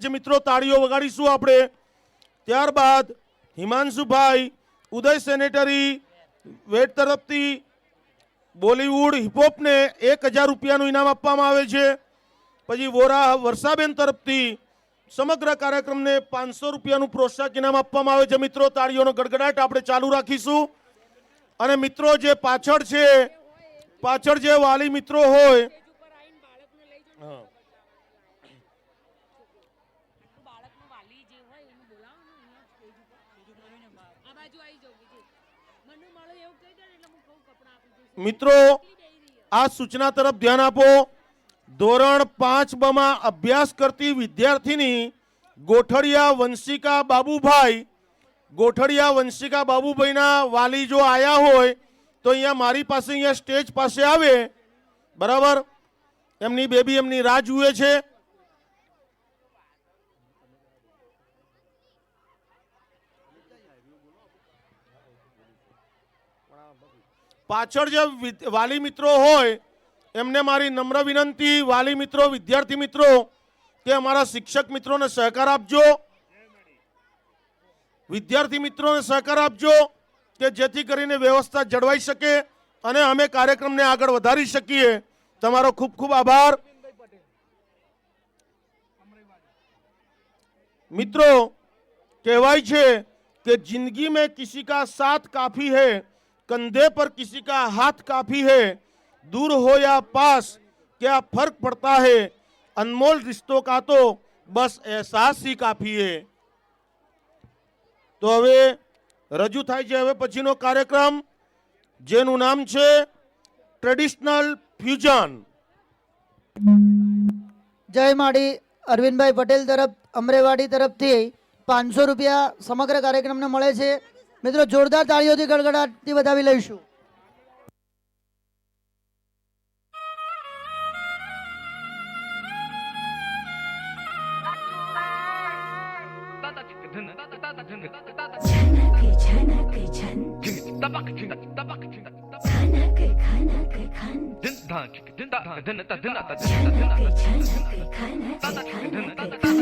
મિત્રો તાળીઓ વગાડીશું આપણે। ત્યારબાદ હિમાંશુભાઈ ઉદય સેનેટરી વેટ તરફથી બોલીવુડ હિપહોપને 1000 રૂપિયાનું ઇનામ આપવામાં આવે છે। પછી વોરા વર્ષાબેન તરફથી સમગ્ર કાર્યક્રમને 500 રૂપિયાનું પ્રોત્સાહક ઇનામ આપવામાં આવે છે। મિત્રો તાળીઓનો ગડગડાટ આપણે ચાલુ રાખીશું। અને મિત્રો જે પાછળ છે, પાછળ જે વાલી મિત્રો હોય, મિત્રો આ સૂચના તરફ ધ્યાન આપો। ધોરણ 5 માં અભ્યાસ કરતી વિદ્યાર્થીની ગોઠડિયા વંશિકા બાબુભાઈના વાલી જો આયા હોય તો અહીંયા મારી પાસે અહીંયા સ્ટેજ પાસે આવે, બરાબર। એમની બેબી એમની રાહ જુએ છે। પાછળ જે વાલી મિત્રો હોય એમને મારી નમ્ર વિનંતી, વાલી મિત્રો, વિદ્યાર્થી મિત્રો, કે અમારા શિક્ષક મિત્રોને સહકાર આપજો, વિદ્યાર્થી મિત્રોને સહકાર આપજો કે જેથી કરીને વ્યવસ્થા જળવાઈ શકે અને અમે કાર્યક્રમને આગળ વધારી શકીએ। તમારો ખૂબ ખૂબ આભાર। મિત્રો કહેવાય છે કે जिंदगी में किसी का साथ काफी है, कंधे पर किसी का हाथ काफी है, दूर हो या पास क्या फर्क पड़ता है, अनमोल रिश्तों का तो बस एहसास ही काफी है। तो હવે રજૂ થાય છે હવે પછીનો કાર્યક્રમ, જેનું નામ છે ટ્રેડિશનલ ફ્યુઝન। જય માડી અરવિંદભાઈ પટેલ તરફ અમરેવાડી તરફથી 500 રૂપિયા સમગ્ર કાર્યક્રમને મળે છે। મિત્રો જોરદાર તાળીઓથી ગડગડાટથી વધાવી લઈશું। खाना